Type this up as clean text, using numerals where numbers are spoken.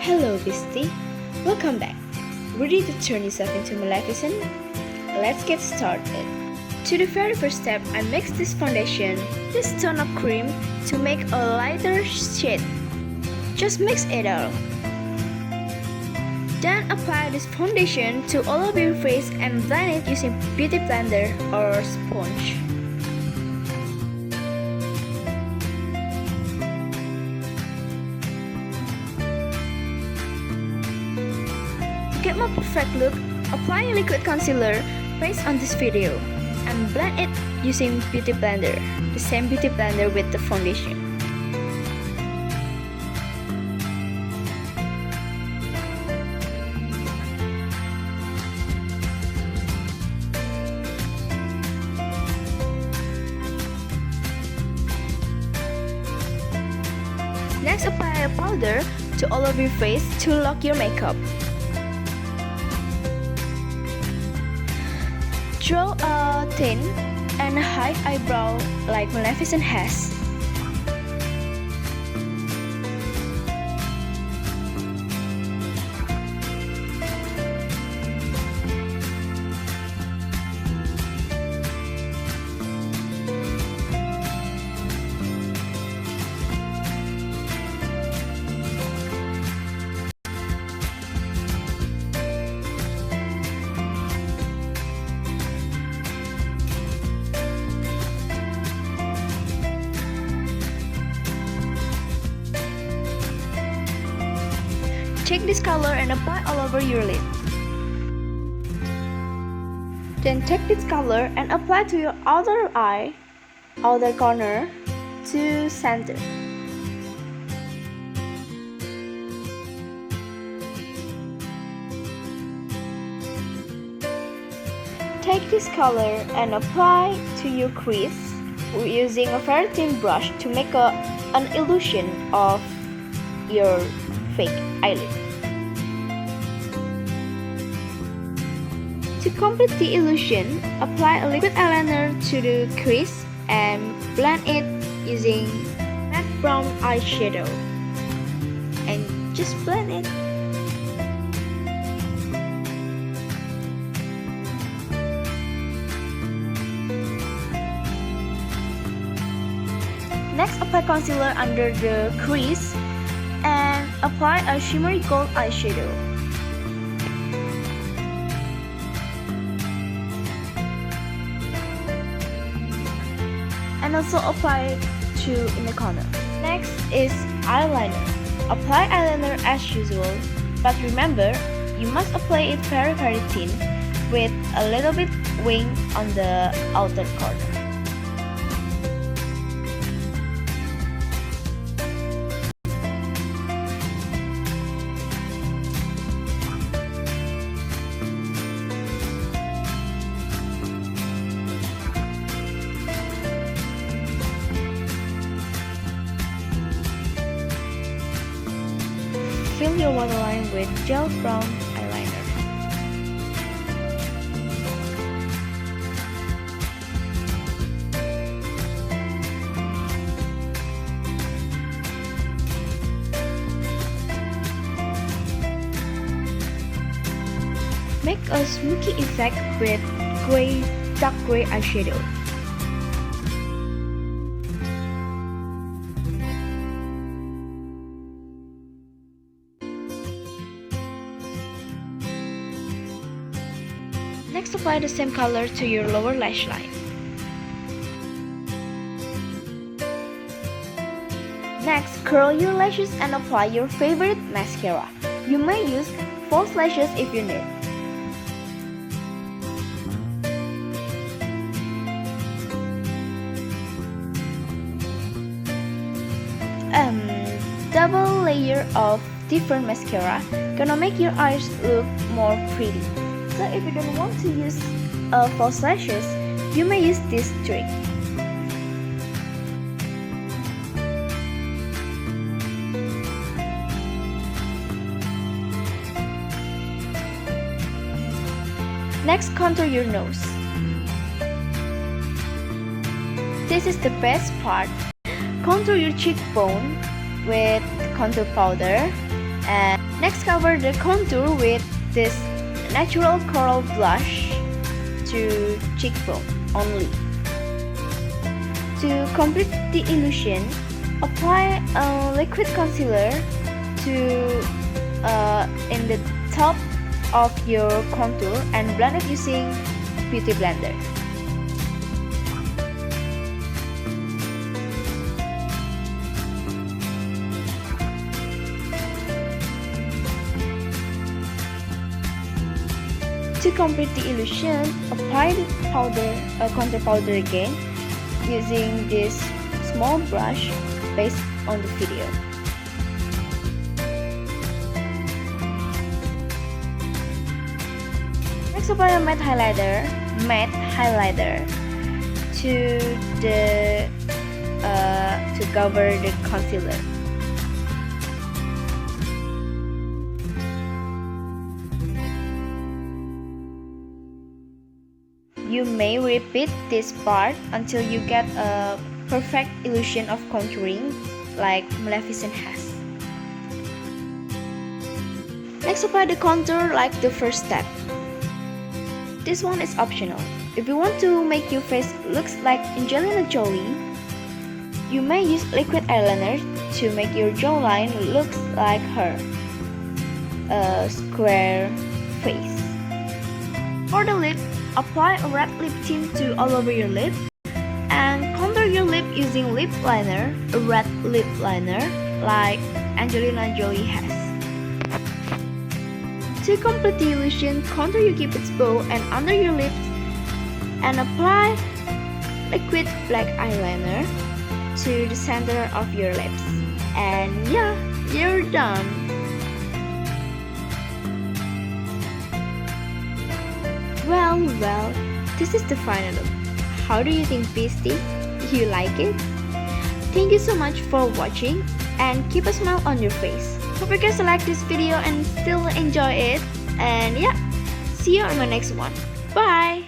Hello, Beastie. Welcome back. Ready to turn yourself into Maleficent? Let's get started. To the very first step, I mix this foundation, this tone of cream, to make a lighter shade. Just mix it all. Then apply this foundation to all of your face and blend it using beauty blender or sponge. To get more perfect look, apply a liquid concealer based on this video and blend it using beauty blender, the same beauty blender with the foundation. Next, apply a powder to all of your face to lock your makeup. Draw a thin and high eyebrow like Maleficent has. Take this color and apply all over your lid. Then take this color and apply to your outer eye, outer corner to center. Take this color and apply to your crease using a very thin brush to make an illusion of your fake eyelid. To complete the illusion, apply a liquid eyeliner to the crease and blend it using matte brown eyeshadow. And just blend it. Next, apply concealer under the crease and apply a shimmery gold eyeshadow. And also apply to in the corner. Next is eyeliner. Apply eyeliner as usual, but remember, you must apply it very thin with a little bit wing on the outer corner. Fill your waterline with gel brown eyeliner. Make a smoky effect with dark gray eyeshadow. Next, apply the same color to your lower lash line. Next, curl your lashes and apply your favorite mascara. You may use false lashes if you need. Double layer of different mascara gonna make your eyes look more pretty. So if you don't want to use false lashes, you may use this trick. Next, contour your nose. This is the best part. Contour your cheekbone with contour powder and Next, cover the contour with this natural coral blush to cheekbone only. To complete the illusion, apply a liquid concealer in the top of your contour and blend it using beauty blender. To complete the illusion, apply the contour powder again using this small brush based on the video. Next, apply a matte highlighter to cover the concealer. You may repeat this part until you get a perfect illusion of contouring like Maleficent has. Next, apply the contour like the first step. This one is optional. If you want to make your face look like Angelina Jolie, you may use liquid eyeliner to make your jawline look like her, a square face. For the lip, apply a red lip tint all over your lip and contour your lip using lip liner, a red lip liner like Angelina Jolie has. To complete the illusion, contour your cupid's bow and under your lips and apply liquid black eyeliner to the center of your lips. And yeah, you're done! Well, this is the final look. How do you think, Beastie? You like it? Thank you so much for watching and keep a smile on your face. Hope you guys like this video and still enjoy it. And yeah, see you on my next one. Bye!